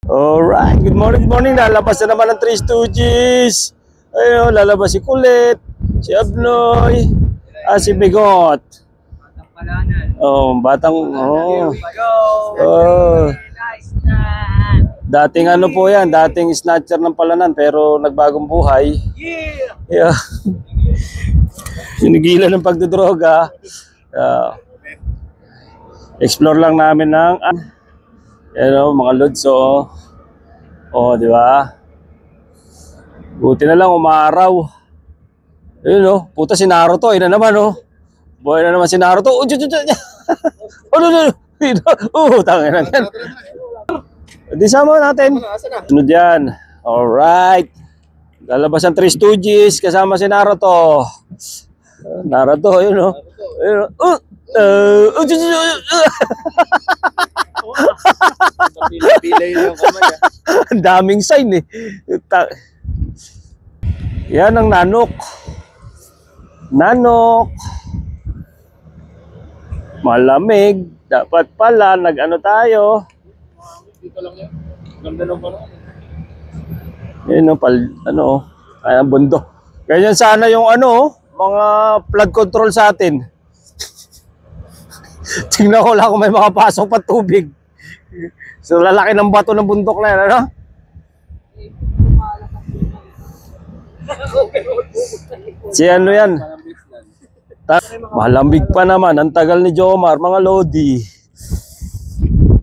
Alright, good morning. Lalabas na naman ang Three Stooges. Ayun, lalabas si Kulit, si Abnoy, si Bigot. Dating ano po yan, dating snatcher ng palanan pero nagbagong buhay. Yeah. Sinigilan ng pagdodroga. Explore lang namin ng mga lodso. Di ba? Buti na lang umaraw. Ayun puta si Naruto, ina naman Buhay na naman si Naruto. Tangina yan. Di sama natin. Ano diyan? Alright. Lalabas ang Three Stooges kasama si Naruto. Naruto, yun Ang daming sign Yan ang nanok. Malamig. Dapat pala nag-ano tayo. Dito lang yan. Ganda lang pala. Yun ang bundok. Ganyan sana yung mga flood control sa atin. Tingnan ko lang kung may makapasok pa tubig. So lalaki ng bato ng bundok na yan, Si yan? Malambig pa naman. Ang tagal ni Jomar, mga lodi.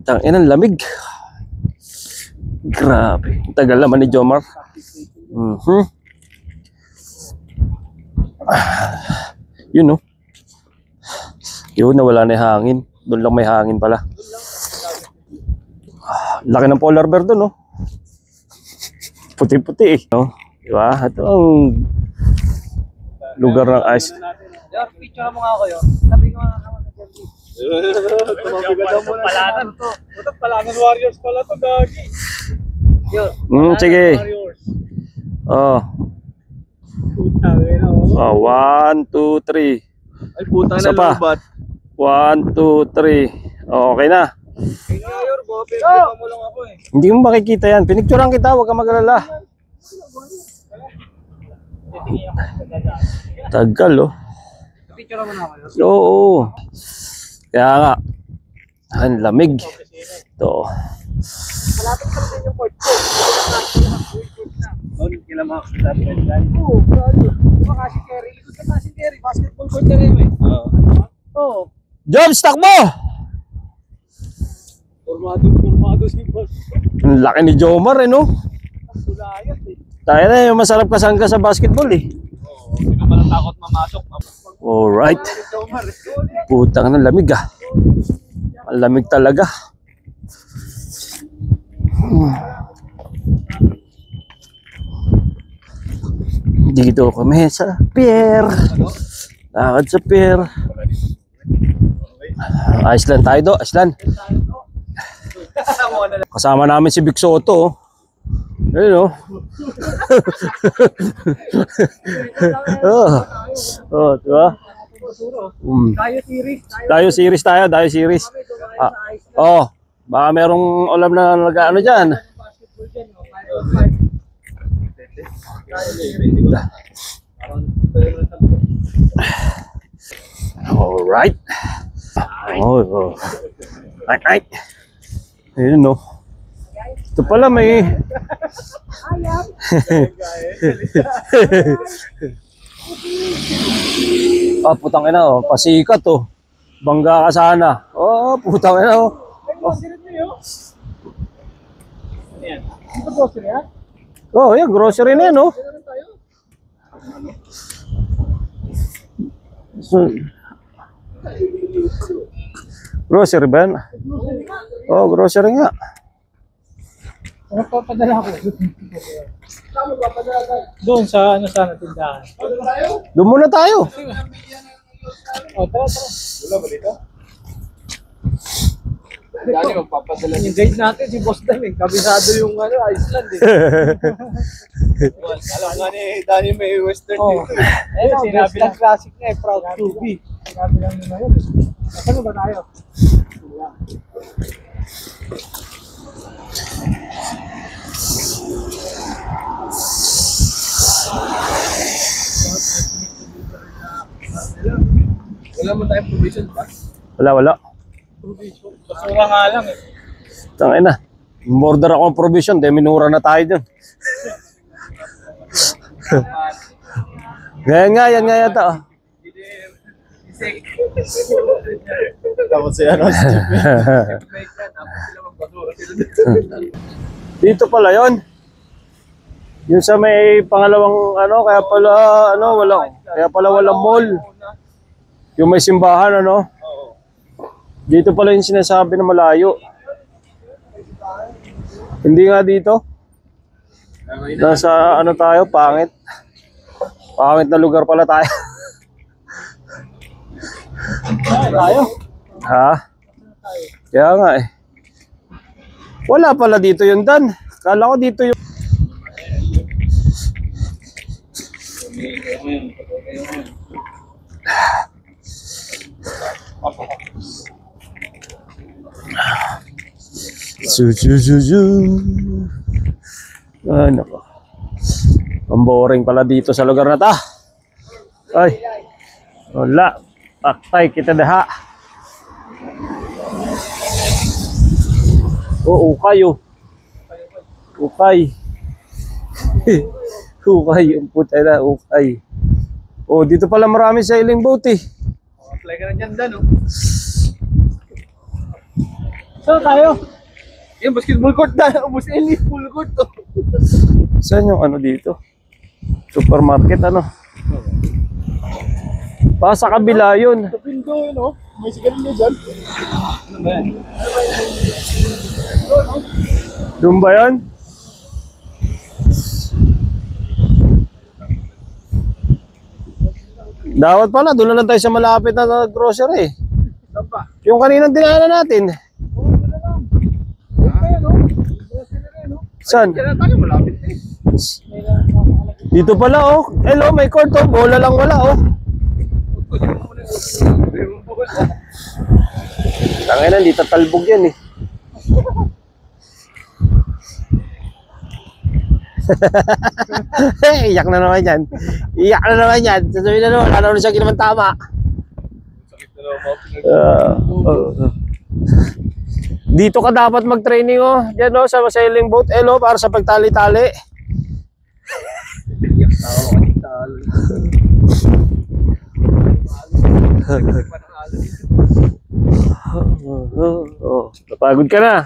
Tangina, lamig. Grabe. Ang tagal naman ni Jomar. Yun Yun, nawala na yung hangin. Doon lang may hangin pala. Laki ng polar bear doon, Puti-puti, Diba? Ito ang lugar ng ice. Picture mo nga ako yun. Sabi ko nga naman palanan to. Palanan Warriors pala to, gagi. Sige. 1, 2, 3. Ay puta na lubat. 1, 2, 3. Okay na. Mo lang ako Hindi mo makikita yan. Pinicturean kita, huwag ka mag-alala. Tagal, Picture mo na ako. Oo. Kaya nga. Ang lamig. Ito. Malapit ka rin yung court ko. Doon kila mga kapatid. Oo, brother. Diba kasi Terry? Likod ka kasi Terry. Basketball court na rin Oo. Jobs, takbo! Formado si boss. Ang laki ni Jomar, Bulayas Tayo na yung masarap kasangga sa basketball, Oo, hindi ka pala takot mamasok. Alright. Putang na, lamig Ang lamig talaga. Dito kami sa pier. Lakad sa pier. Iceland tayo Iceland. Kasama namin si Vic Soto. Ayun diba? Tayo series. Baka merong ulam na nag-ano dyan. Alright. Right. Ayun Ito pala may putang ina pasikat bangga ka sana. Putang ina yan grocery na yan grocery ba yan? Grocery nga. Papadala ko. Doon sa tindahan. Doon muna tayo. Tara. Wala ba dito? Dali magpapadala. Invite natin si Boss Dan Kabisado yung Iceland Alam nga ni Danny may western dito. Sinabi lang classic na proud to be. Sinabi lang nila yun. Saan ba tayo? naman tayong provision pa. Wala. Provision. Basura nga lang eh. Tangin na. Order ako ng provision, de minura na tayo dyan. Yan nga yata. Oh. Tapos siya, ano? Dito pala yon. Yung sa may pangalawang ano, kaya pala walang mall. Yung may simbahan ano. Dito pala yung sinasabi na malayo. Hindi nga dito. Nasa ano tayo, pangit. Pangit na lugar pala tayo. Tayo? Ha? Kaya nga eh. Wala pala dito yung Dan. Kala ko dito yung... Ano ko? Ang boring pala dito sa lugar na ta. Ay. Wala. Paktay kita daha. Oo, kayo. Ukay. Ukay, yung puta na, ukay. Oh, dito pala marami sailing boat eh. Apply ka na dyan, Dan, oh. Saan tayo? Yung basketball court, Dan. Ubus Eli, full court, oh. Saan yung ano dito? Supermarket, ano? Sa kabila yun. Sa pinto, yun, oh. May sigarilyo dyan. Ano ba yan? Doon ba yun? Dapat pala, doon na lang tayo sa malapit na grocery. Saan pa? Yung kaninang dinaanan natin. Oo, wala lang. Wait pa yan, oh. Grocery rin, oh. Saan? Kaya na tayo, malapit eh. Dito pala oh. Hello, may court oh. Bola lang wala oh. Tangay na, di tatalbog yan eh. Iyak na naman yan. Iyak na naman yan. Sasabihin na naman, ano siya naman tama. Sakit na naman. Dito ka dapat mag-training oh. Diyan oh, sa sailing boat. Hello, para sa pagtali-tali. Iyak na ako. Napagod ka na.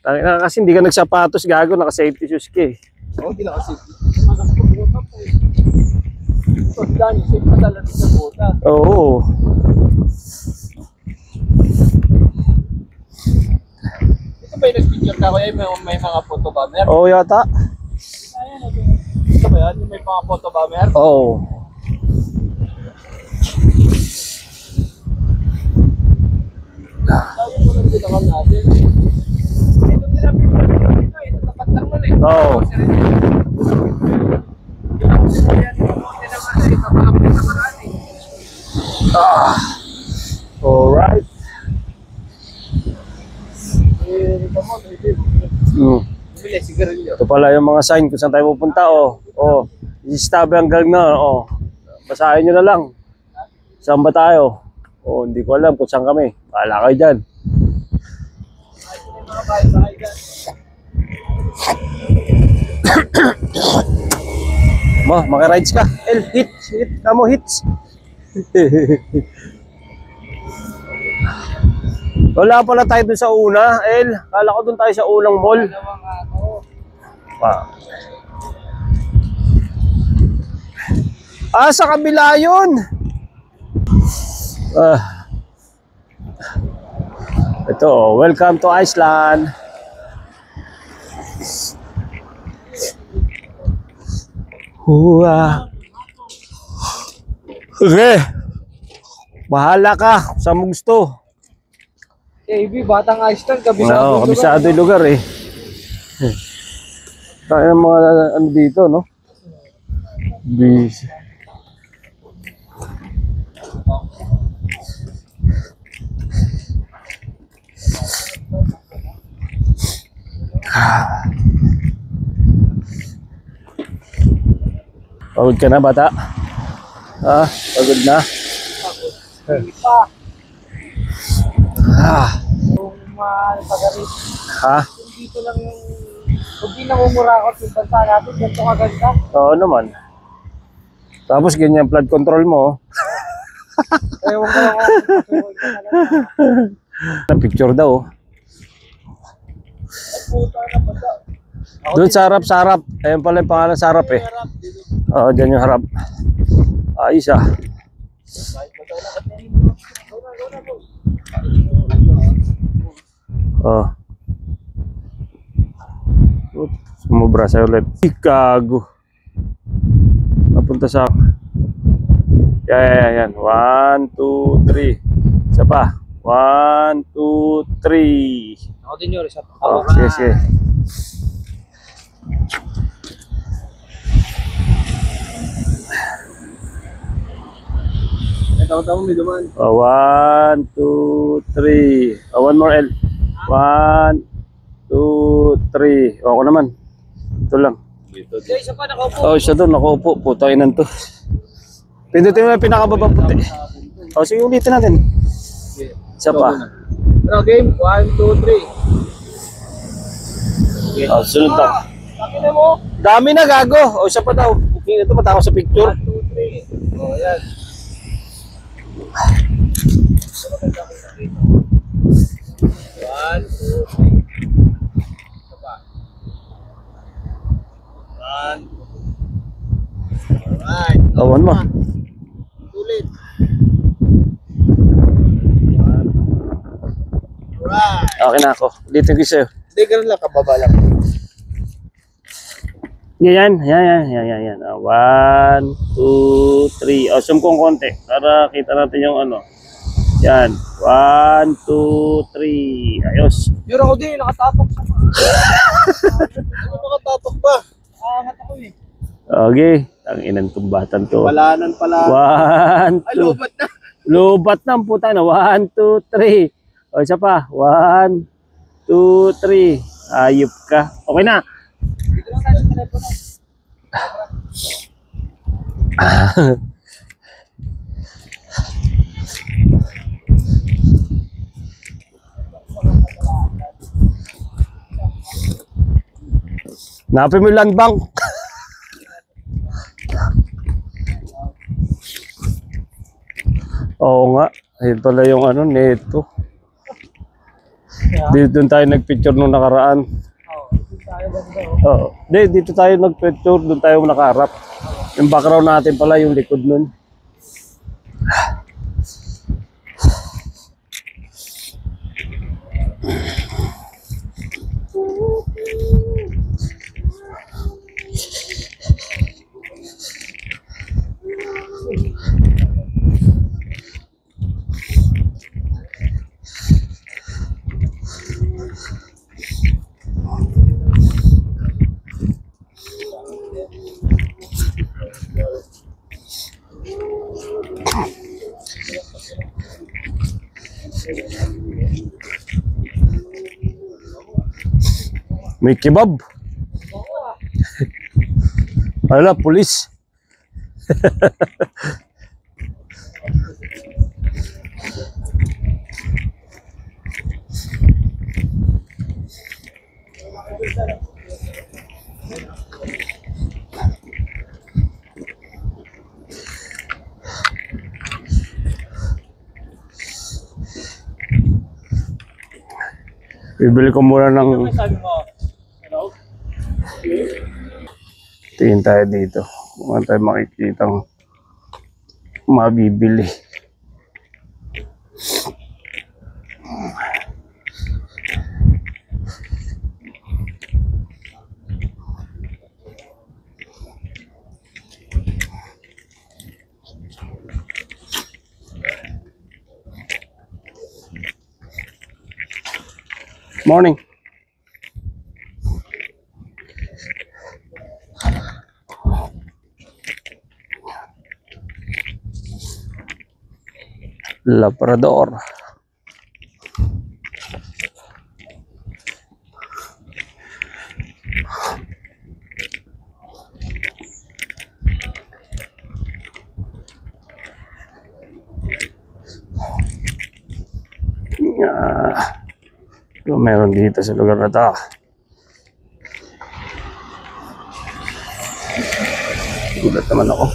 Tangina kasi hindi ka nagsapatos, gago, naka-safety shoes ka eh. Oo, hindi nakasip. Ito, Dan, safe pa talaga sa bota. Oo. Ito ba yung nag-picture ka ko? May mga photo bomber? Oo yata. Ito ba yan? May mga photo bomber? Oo. Sabi mo lang dito kami natin. Ito sinabi mo lang dito. Ito tapat lang nun eh. Oo. Alright. Ito pala yung mga sign kung saan tayo pupunta. Oh, i-stop hanggang na. Oh, basahin nyo na lang. Saan ba tayo? Oh, hindi ko alam kung saan kami. Bahala kayo dyan. Maka-rides ka. Hit. Kamo hits. Wala pala tayo dun sa una, El. Kala ko dun tayo sa unang mall. Sa kabila yun. Ito, welcome to Iceland. Okay. Bahala ka sa mo gusto. KB, Batang Iceland, kabisado. Oo, kabisado yung lugar eh. Kaya mga ano dito, no? Busy. Pagod ka na, bata? Pagod na? Pa. Ah, Yung mga pagarit. ha? Kung dito lang yung... Kung di namumurakot yung bansa natin, ganito kaganda. Oo naman. Tapos ganyan flood control mo. Ewan ko lang kung ka na lang. Picture daw. Puta na bata. Doon sa harap. Ayun pala yung pangalan sa harap eh. Oo, dyan yung harap. Ayos ah. Oh. Oops, sumubra sa'yo ulit. Chicago. Napunta sa... Yan. 1, 2, 3. Isa pa. 1, 2, 3. Ako din yun, isa pa. Oh, sige. Tama-tama may duman. Oh, 1, 2, 3. Oh, one more L. 1, 2, 3. Oh, ako naman. Ito lang. Isa pa nakaupo. Oh, siya doon. Nakaupo. Putang inan to. Pindutin mo yung pinakababang puti. Oh, sige, ulitin natin. Isa pa. Ano, game? 1, 2, 3. Oh, sunod daw. Pakita mo. Dami na gago. Oh, isa pa daw. Okay, ito matako sa picture. 1, 2, 3. Oh, yan. 1, 2, 3. Isa pa. 1. Alright. Oh, one more. Ulit. Alright. Okay na ako. Ulitin ko sa'yo. Hindi, ganun lang, kababa lang. Yan. 1, 2, 3. Oh, zoom kong konti para kita natin yung ano. Yan. 1, 2, 3. Ayos. Yun ako din, nakatatok sa Ano nakatatok ba? Angat ako eh. Okay. Ang inan kong batan to. Palanan pala. 1, 2. Ay, lobat na. Lubat na ang puta na. 1, 2, 3. O, isa pa. 1, 2, 3. Ayop ka. Okay na. Dito lang tayo sa telepono. Napin mo yung land bank. Oo nga. Ayun pala yung ano, neto. Dito tayo nagpicture nung nakaraan. Dito tayo banda. Oo. Dito tayo nagpicture, doon tayo nakaharap. Yung background natin pala, yung likod nun. May kebab. Wala, pulis. Bibili ko muna ng... Sabi mo, hello? Tingin tayo dito. Kung ano tayo makikita mabibili. Morning. Labrador. Meron dito sa lugar na to. Gulat naman ako.